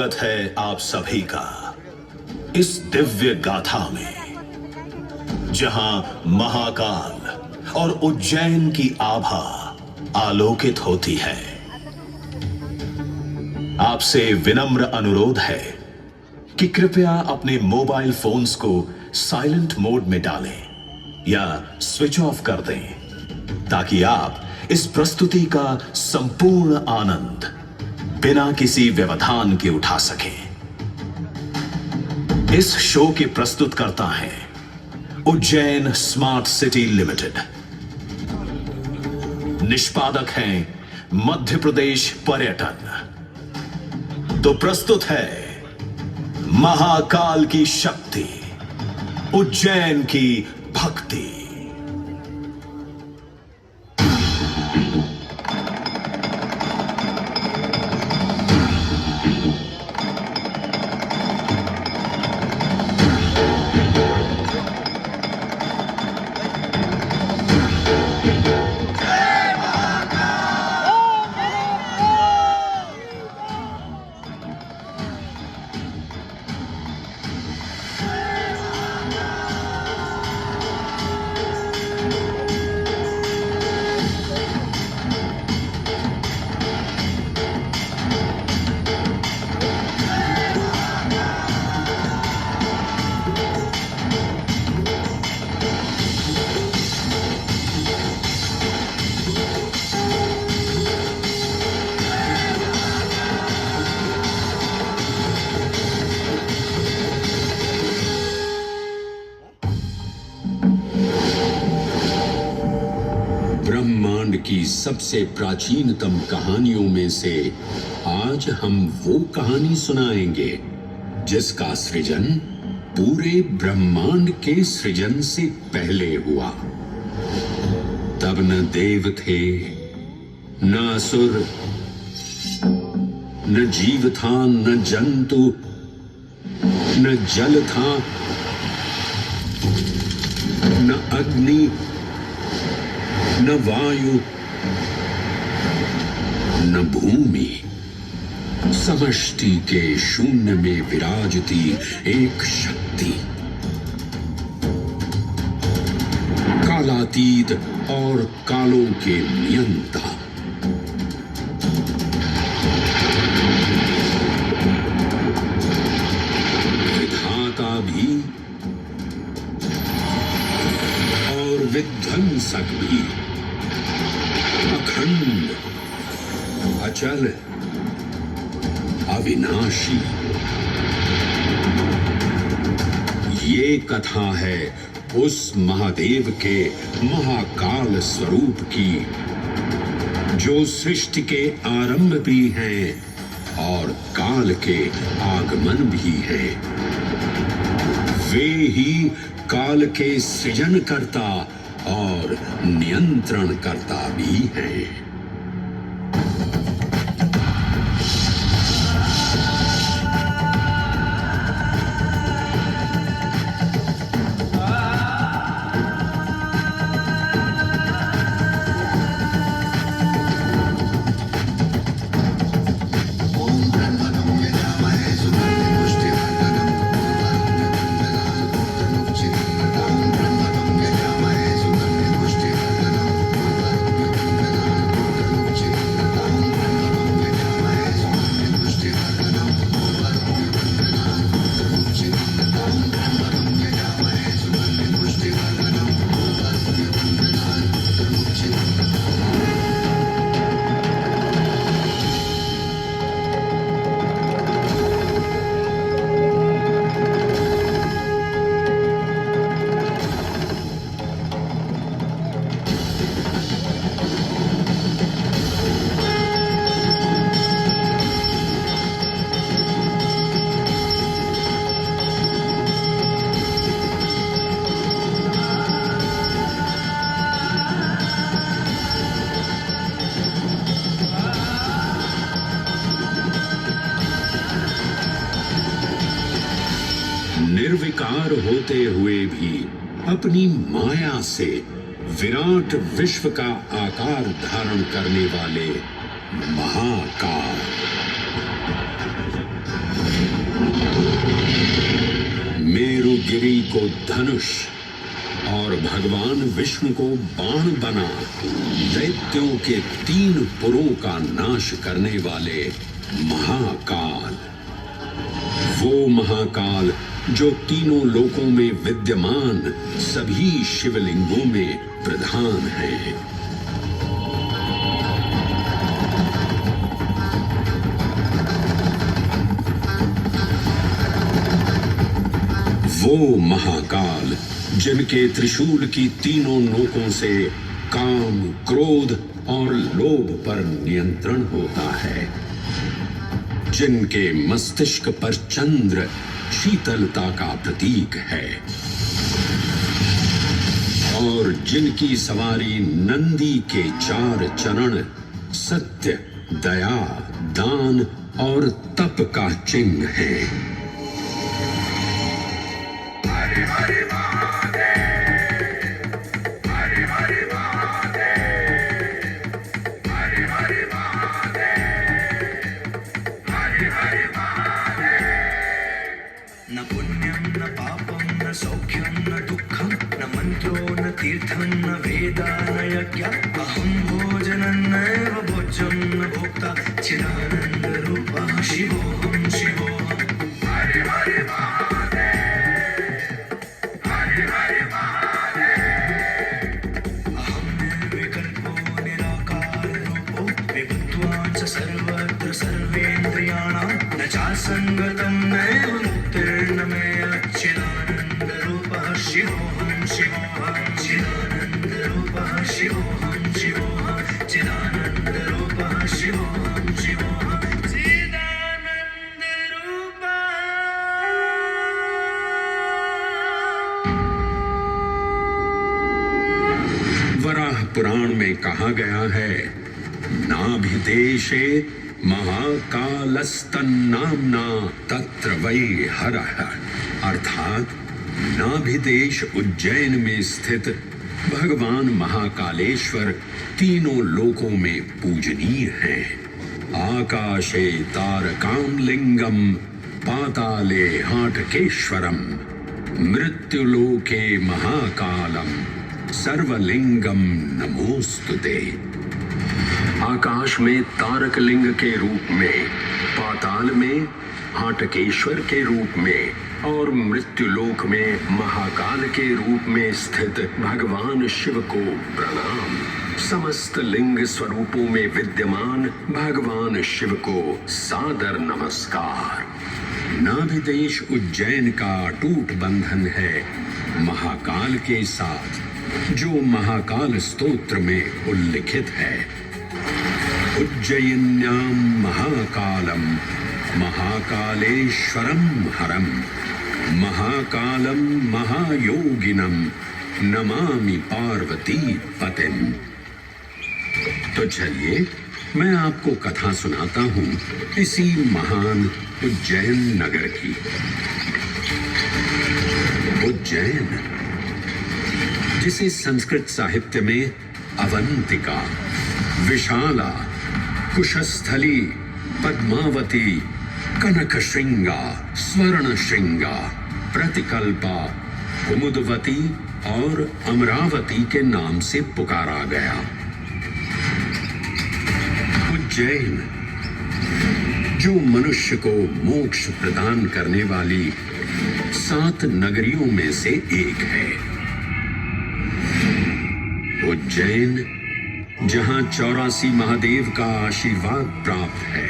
स्वागत है आप सभी का इस दिव्य गाथा में, जहां महाकाल और उज्जैन की आभा आलोकित होती है। आपसे विनम्र अनुरोध है कि कृपया अपने मोबाइल फोन्स को साइलेंट मोड में डालें या स्विच ऑफ कर दें, ताकि आप इस प्रस्तुति का संपूर्ण आनंद बिना किसी व्यवधान के उठा सकें। इस शो के प्रस्तुतकर्ता हैं उज्जैन स्मार्ट सिटी लिमिटेड। निष्पादक हैं मध्य प्रदेश पर्यटन। तो प्रस्तुत है महाकाल की शक्ति, उज्जैन की भक्ति। ब्रह्मांड की सबसे प्राचीनतम कहानियों में से आज हम वो कहानी सुनाएंगे जिसका सृजन पूरे ब्रह्मांड के सृजन से पहले हुआ। तब न देव थे, न असुर, न जीव था, न जंतु, न जल था, न अग्नि, न वायु, न भूमि। समष्टि के शून्य में विराजती एक शक्ति, कालातीत और कालों के नियंता। विधाता भी और विध्वंसक भी, अखंड, अचल, अविनाशी। ये कथा है उस महादेव के महाकाल स्वरूप की, जो सृष्टि के आरंभ भी हैं और काल के आगमन भी हैं। वे ही काल के सृजन करता और नियंत्रण करता भी है। निर्विकार होते हुए भी अपनी माया से विराट विश्व का आकार धारण करने वाले महाकाल। को धनुष और भगवान विष्णु को बाण बना दैत्यों के 3 पुरों का नाश करने वाले महाकाल। वो महाकाल जो तीनों लोकों में विद्यमान सभी शिवलिंगों में प्रधान है। वो महाकाल जिनके त्रिशूल की तीनों नोकों से काम, क्रोध और लोभ पर नियंत्रण होता है, जिनके मस्तिष्क पर चंद्र शीतलता का प्रतीक है और जिनकी सवारी नंदी के 4 चरण सत्य, दया, दान और तप का चिन्ह है। न पुण्यं न पापं न सौख्यं न दुःखं न मन्त्रो न तीर्थं न वेदा न यज्ञः अहं भोजनं नैव भोज्यं न भोक्ता चिदानन्दरूपः शिवोऽहं शिवोऽहम्। हरि हरि महादेव, हरि हरि महादेव। अहं निर्विकल्पो निराकाररूपो विभुत्वान् च सर्वत्र सर्वेन्द्रियाणां न चासङ्गतं नैव मुक्तिर्न मे चिदानन्दरूपः शिवोऽहं शिवोऽहं चिदानन्दरूपः शिवोऽहं शिवोऽहं चिदानन्दरूपः शिवोऽहं शिवोऽहं वराह पुराण में कहा गया है, नाभिदेशे महाकालस्तन्नाम्ना तत्र वै हरः, अर्थात नाभिदेश उज्जैन में स्थित भगवान महाकालेश्वर तीनों लोकों में पूजनीय हैं। आकाशे तारकां लिंगम पाताले हाटकेश्वरम मृत्युलोके महाकालम सर्वलिंगम नमोस्तुते। आकाश में तारक लिंग के रूप में, पाताल में हाटकेश्वर के रूप में और मृत्युलोक में महाकाल के रूप में स्थित भगवान शिव को प्रणाम। समस्त लिंग स्वरूपों में विद्यमान भगवान शिव को सादर नमस्कार। नाभिदेश उज्जैन का अटूट बंधन है महाकाल के साथ, जो महाकाल स्तोत्र में उल्लिखित है। उज्जयिन्यां महाकालम महाकालेश्वरम हरम महाकालम महायोगिनम नमामि पार्वती पतिम। तो चलिए मैं आपको कथा सुनाता हूं इसी महान उज्जैन नगर की। उज्जैन, जिसे संस्कृत साहित्य में अवंतिका, विशाला, कुशस्थली, पद्मावती, कनक श्रृंगा, स्वर्ण श्रृंगा, प्रतिकल्पा, कुमुदवती और अमरावती के नाम से पुकारा गया। उज्जैन, जो मनुष्य को मोक्ष प्रदान करने वाली 7 नगरियों में से एक है। उज्जैन, जहां 84 महादेव का आशीर्वाद प्राप्त है।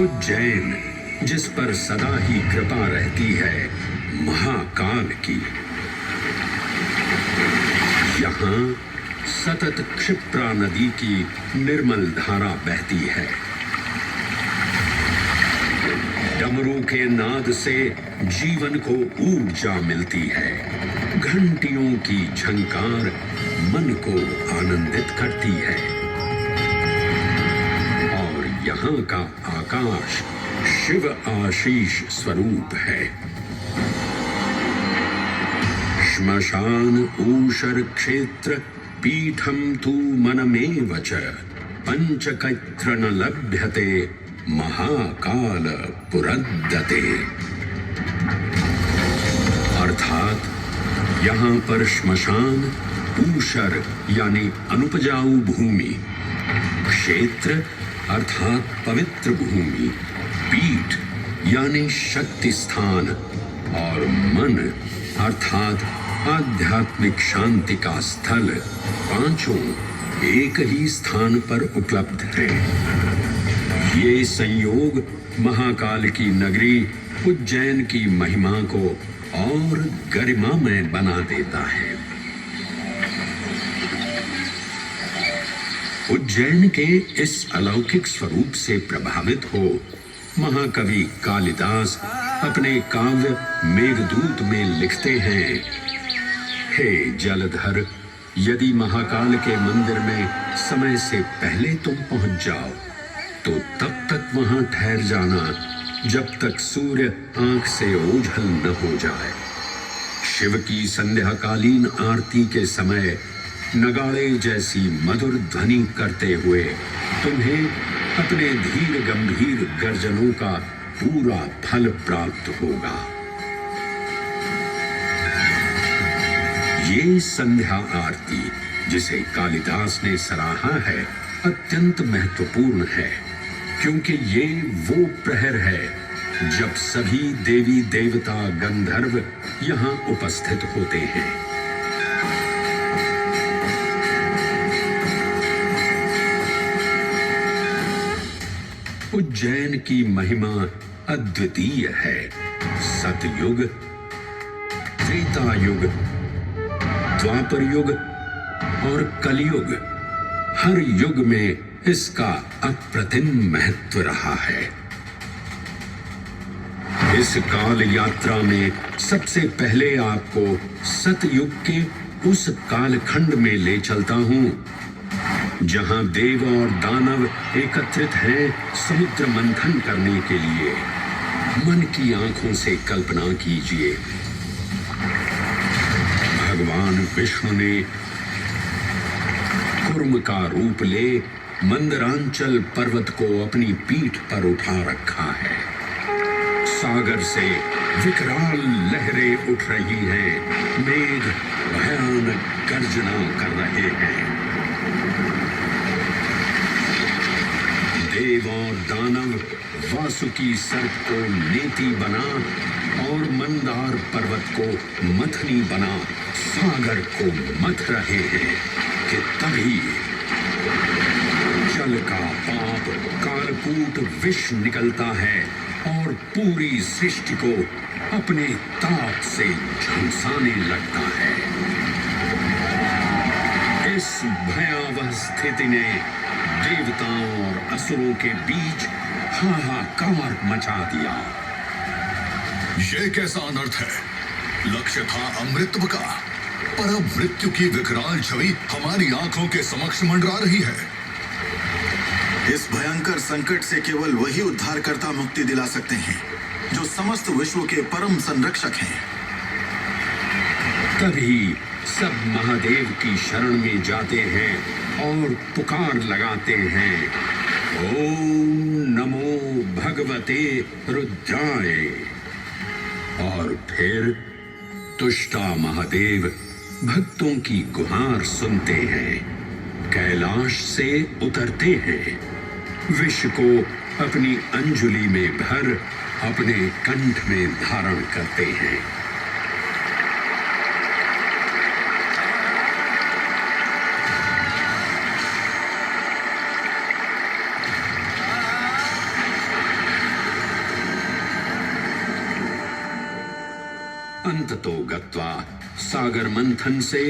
उज्जैन, जिस पर सदा ही कृपा रहती है महाकाल की। यहां सतत क्षिप्रा नदी की निर्मल धारा बहती है। डमरू के नाद से जीवन को ऊर्जा मिलती है। घंटियों की झंकार मन को आनंदित करती है और यहाँ का आकाश शिव आशीष स्वरूप है। श्मशान ऊषर क्षेत्र पीठम तु मनमेव च पंचकैत्र न लभ्यते महाकाल पुरद्दते। अर्थात यहाँ पर श्मशान, ऊषर यानी अनुपजाऊ भूमि, क्षेत्र अर्थात पवित्र भूमि, पीठ यानी शक्ति स्थान और मन अर्थात आध्यात्मिक शांति का स्थल पांचों एक ही स्थान पर उपलब्ध हैं। ये संयोग महाकाल की नगरी उज्जैन की महिमा को और गरिमामय बना देता है। उज्जैन के इस अलौकिक स्वरूप से प्रभावित हो महाकवि कालिदास अपने काव्य मेघदूत में लिखते हैं, हे जलधर, यदि महाकाल के मंदिर में समय से पहले तुम पहुंच जाओ तो तब तक वहां ठहर जाना जब तक सूर्य आंख से ओझल न हो जाए। शिव की संध्याकालीन आरती के समय नगाड़े जैसी मधुर ध्वनि करते हुए तुम्हें अपने धीर गंभीर गर्जनों का पूरा फल प्राप्त होगा। ये संध्या आरती जिसे कालिदास ने सराहा है अत्यंत महत्वपूर्ण है, क्योंकि ये वो प्रहर है जब सभी देवी देवता गंधर्व यहाँ उपस्थित होते हैं। उज्जैन की महिमा अद्वितीय है। सतयुग, त्रेता युग, द्वापर युग और कलयुग, हर युग में इसका अप्रतिम महत्व रहा है। इस काल यात्रा में सबसे पहले आपको सतयुग के उस कालखंड में ले चलता हूं जहां देव और दानव एकत्रित हैं समुद्र मंथन करने के लिए। मन की आंखों से कल्पना कीजिए, भगवान विष्णु ने कुर्म का रूप ले मंदरांचल पर्वत को अपनी पीठ पर उठा रखा है। सागर से विकराल लहरें उठ रही हैं, मेघ भयानक गर्जना कर रहे हैं। देव और दानव वासुकी सर्प को नेति बना और मंदार पर्वत को मथनी बना सागर को मथ रहे हैं कि तभी जल का पाप कालकूट विष निकलता है और पूरी सृष्टि को अपने ताप से झुलसाने लगता है। इस भयावह स्थिति ने देवताओं और असुरों के बीच हाहाकार मचा दिया। ये कैसा अनर्थ है? लक्ष्य था अमृतत्व का, पर अब मृत्यु की विकराल छवि हमारी आंखों के समक्ष मंडरा रही है। इस भयंकर संकट से केवल वही उद्धारकर्ता मुक्ति दिला सकते हैं जो समस्त विश्व के परम संरक्षक हैं। तभी सब महादेव की शरण में जाते हैं और पुकार लगाते हैं, ओम नमो भगवते रुद्राय। और फिर तुष्टा महादेव भक्तों की गुहार सुनते हैं, कैलाश से उतरते हैं, विष को अपनी अंजुलि में भर अपने कंठ में धारण करते हैं। अंततो गत्वा सागर मंथन से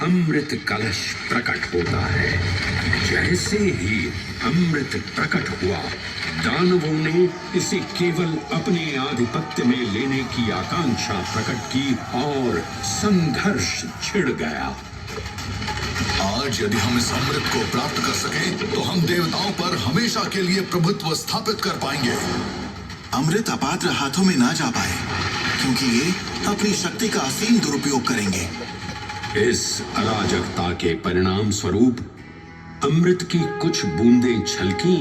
अमृत कलश प्रकट होता है। जैसे ही अमृत प्रकट हुआ, दानवों ने इसे केवल अपने आधिपत्य में लेने की आकांक्षा प्रकट की और संघर्ष छिड़ गया। आज यदि हम इस अमृत को प्राप्त कर सकें, तो हम देवताओं पर हमेशा के लिए प्रभुत्व स्थापित कर पाएंगे। अमृत अपात्र हाथों में ना जा पाए, क्योंकि ये अपनी शक्ति का असीम दुरुपयोग करेंगे। इस अराजकता के परिणाम स्वरूप अमृत की कुछ बूंदें छलकी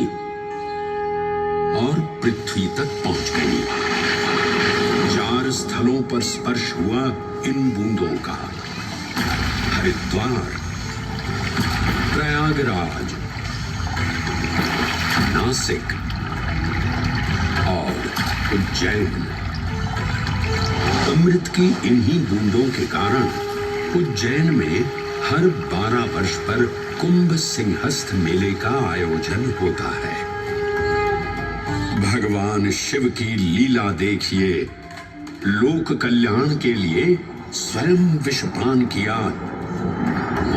और पृथ्वी तक पहुंच गई। जा चार स्थलों पर स्पर्श हुआ इन बूंदों का। हरिद्वार, प्रयागराज, नासिक और उज्जैन। अमृत की इन्हीं बूंदों के कारण उज्जैन में हर 12 वर्ष पर कुंभ सिंहस्थ मेले का आयोजन होता है। भगवान शिव की लीला देखिए, लोक कल्याण के लिए स्वयं विषपान किया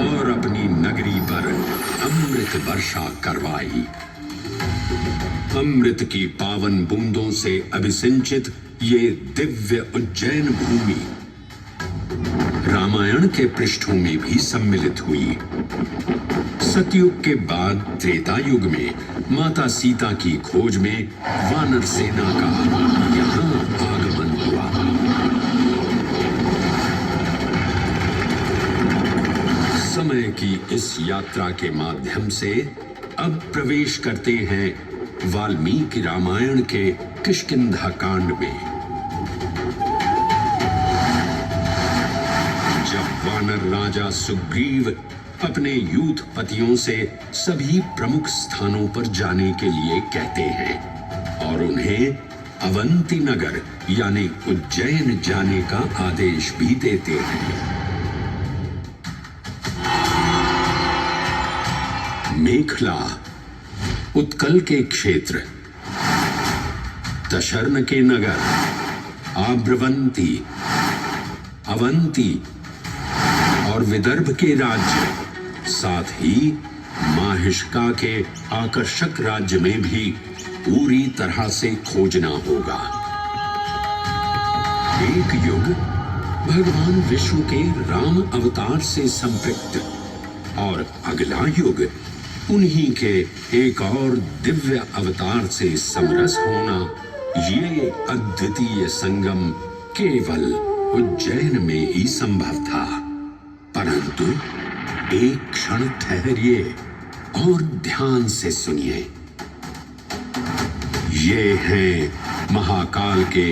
और अपनी नगरी पर अमृत वर्षा करवाई। अमृत की पावन बूंदों से अभिसिंचित ये दिव्य उज्जैन भूमि रामायण के पृष्ठों में भी सम्मिलित हुई। सतयुग के बाद त्रेता युग में माता सीता की खोज में वानर सेना का यहाँ आगमन हुआ। समय की इस यात्रा के माध्यम से अब प्रवेश करते हैं वाल्मीकि रामायण के किष्किंधा कांड में। जब वानर राजा सुग्रीव अपने यूथपतियों से सभी प्रमुख स्थानों पर जाने के लिए कहते हैं और उन्हें अवंती नगर यानी उज्जैन जाने का आदेश भी देते हैं। मेखला, उत्कल के क्षेत्र, दशर्न के नगर, आब्रवंती, अवंती और विदर्भ के राज्य, साथ ही माहिष्का के आकर्षक राज्य में भी पूरी तरह से खोजना होगा। एक युग भगवान विष्णु के राम अवतार से संपृक्त और अगला युग उन्हीं के एक और दिव्य अवतार से समरस होना, ये अद्वितीय संगम केवल उज्जैन में ही संभव था। परंतु एक क्षण ठहरिए और ध्यान से सुनिए। ये हैं महाकाल के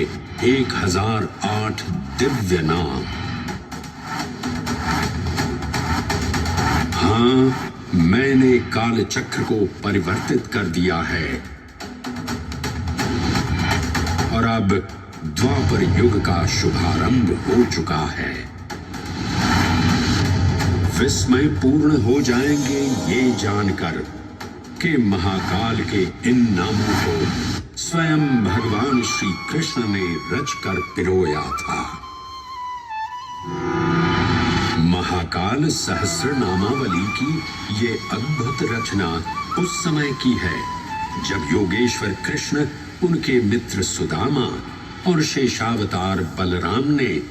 1008 दिव्य नाम। हाँ, मैंने काल चक्र को परिवर्तित कर दिया है और अब द्वापर युग का शुभारंभ हो चुका है। विस्मय पूर्ण हो जाएंगे ये जानकर कि महाकाल के इन नामों को स्वयं भगवान श्री कृष्ण ने रचकर पिरोया था। महाकाल सहस्र नामावली की ये अद्भुत रचना उस समय की है जब योगेश्वर कृष्ण, उनके मित्र सुदामा और शेषावतार बलराम ने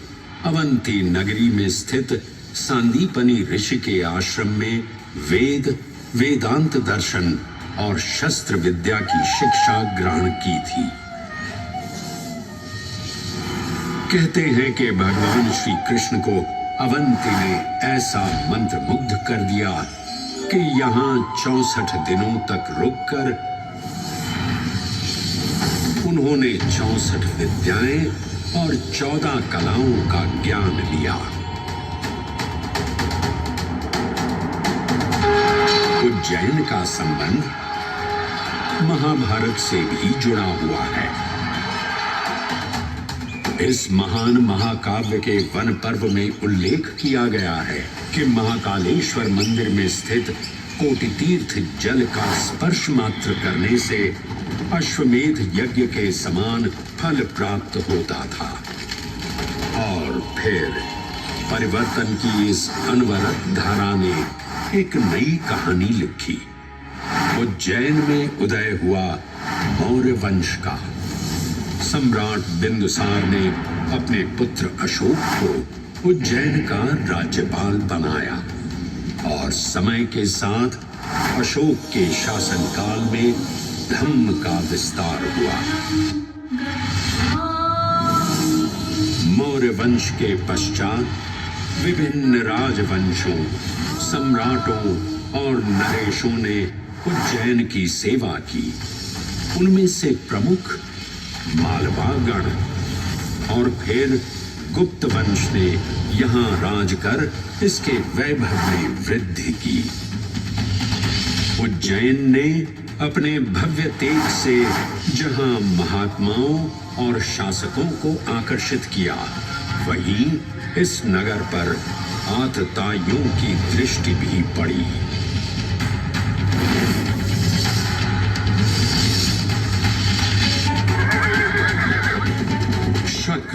अवंती नगरी में स्थित सांदीपनी ऋषि के आश्रम में वेद, वेदांत दर्शन और शस्त्र विद्या की शिक्षा ग्रहण की थी। कहते हैं कि भगवान श्री कृष्ण को अवंती ने ऐसा मंत्र मुग्ध कर दिया कि यहाँ 64 दिनों तक रुककर उन्होंने 64 विद्याएं और 14 कलाओं का ज्ञान लिया। उज्जैन का संबंध महाभारत से भी जुड़ा हुआ है। इस महान महाकाव्य के वन पर्व में उल्लेख किया गया है कि महाकालेश्वर मंदिर में स्थित कोटि तीर्थ जल का स्पर्श मात्र करने से अश्वमेध यज्ञ के समान फल प्राप्त होता था। और फिर परिवर्तन की इस अनवरत धारा ने एक नई कहानी लिखी। उज्जैन में उदय हुआ मौर्य वंश का। सम्राट बिंदुसार ने अपने पुत्र अशोक को उज्जैन का राज्यपाल बनाया और समय के साथ अशोक के शासनकाल में धर्म का विस्तार हुआ। मौर्य वंश के पश्चात विभिन्न राजवंशों, सम्राटों और नरेशों ने उज्जैन की सेवा की। उनमें से प्रमुख मालवा गण, और फिर गुप्त वंश ने यहाँ राज कर इसके वैभव में वृद्धि की। उज्जैन ने अपने भव्य तेज से जहां महात्माओं और शासकों को आकर्षित किया, वहीं इस नगर पर आतताइयों की दृष्टि भी पड़ी। शक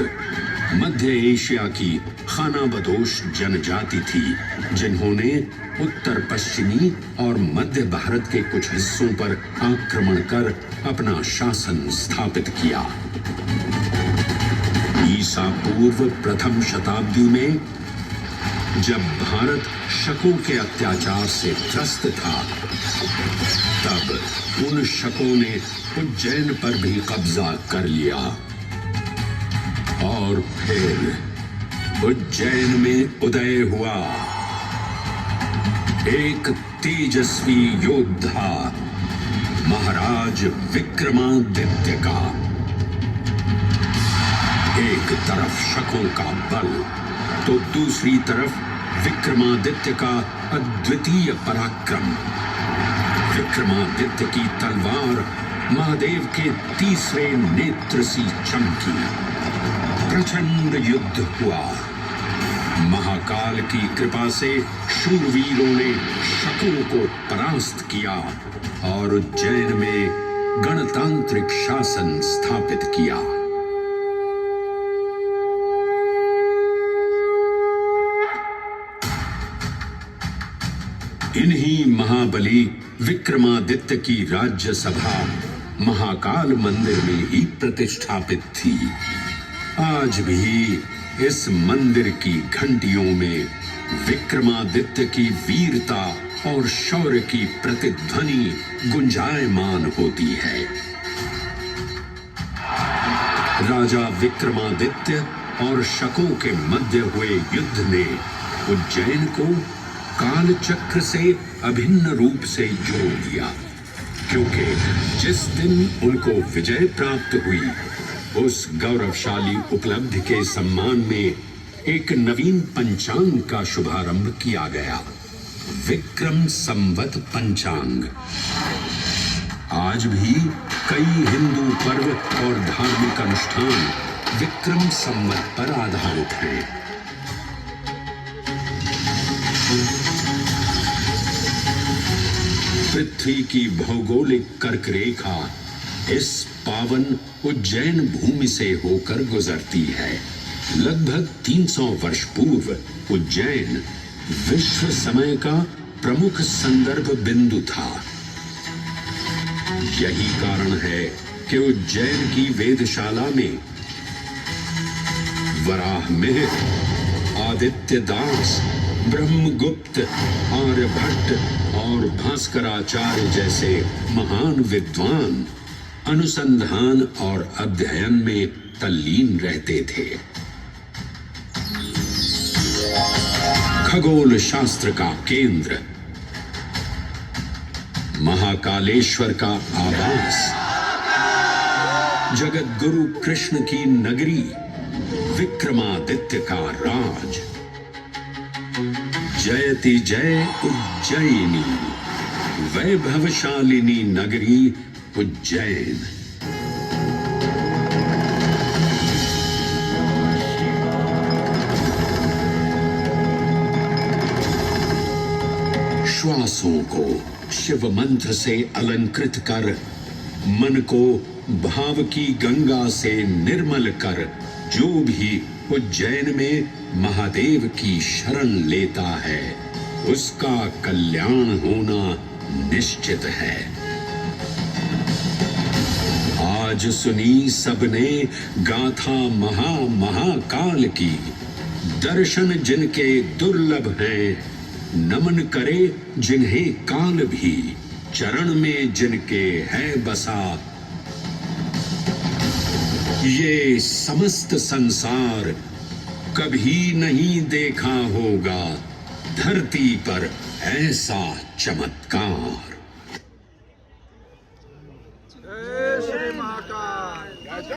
मध्य एशिया की खानाबदोश जनजाति थी, जिन्होंने उत्तर पश्चिमी और मध्य भारत के कुछ हिस्सों पर आक्रमण कर अपना शासन स्थापित किया। ईसा पूर्व प्रथम शताब्दी में जब भारत शकों के अत्याचार से त्रस्त था, तब उन शकों ने उज्जैन पर भी कब्जा कर लिया और फिर उज्जैन में उदय हुआ एक तेजस्वी योद्धा, महाराज विक्रमादित्य का। एक तरफ शकों का बल तो दूसरी तरफ विक्रमादित्य का अद्वितीय पराक्रम। विक्रमादित्य की तलवार महादेव के तीसरे नेत्र सी चमकी। प्रचंड युद्ध हुआ। महाकाल की कृपा से शूरवीरों ने शकों को परास्त किया और उज्जैन में गणतांत्रिक शासन स्थापित किया। इन्हीं महाबली विक्रमादित्य की राज्यसभा महाकाल मंदिर में ही प्रतिष्ठापित थी। आज भी इस मंदिर की घंटियों में विक्रमादित्य की वीरता और शौर्य की प्रतिध्वनि गुंजायमान होती है। राजा विक्रमादित्य और शकों के मध्य हुए युद्ध ने उज्जैन को काल चक्र से अभिन्न रूप से जोड़ दिया, क्योंकि जिस दिन उनको विजय प्राप्त हुई, उस गौरवशाली उपलब्धि के सम्मान में एक नवीन पंचांग का शुभारंभ किया गया, विक्रम संवत पंचांग। आज भी कई हिंदू पर्व और धार्मिक अनुष्ठान विक्रम संवत पर आधारित हैं। पृथ्वी की भौगोलिक कर्क रेखा इस पावन उज्जैन भूमि से होकर गुजरती है। लगभग 300 वर्ष पूर्व उज्जैन विश्व समय का प्रमुख संदर्भ बिंदु था। यही कारण है कि उज्जैन की वेदशाला में वराहमिहिर, आदित्य दास, ब्रह्मगुप्त, आर्यभट्ट और भास्कराचार्य जैसे महान विद्वान अनुसंधान और अध्ययन में तल्लीन रहते थे। खगोल शास्त्र का केंद्र, महाकालेश्वर का आवास, जगत गुरु कृष्ण की नगरी, विक्रमादित्य का राज। जयति जय उज्जैनी, वैभवशालिनी नगरी उज्जैन। श्वासों को शिव मंत्र से अलंकृत कर, मन को भाव की गंगा से निर्मल कर, जो भी उज्जैन में महादेव की शरण लेता है, उसका कल्याण होना निश्चित है। आज सुनी सबने गाथा महाकाल की, दर्शन जिनके दुर्लभ हैं, नमन करे जिन्हें काल भी, चरण में जिनके है बसा। ये समस्त संसार कभी नहीं देखा होगा धरती पर ऐसा चमत्कार।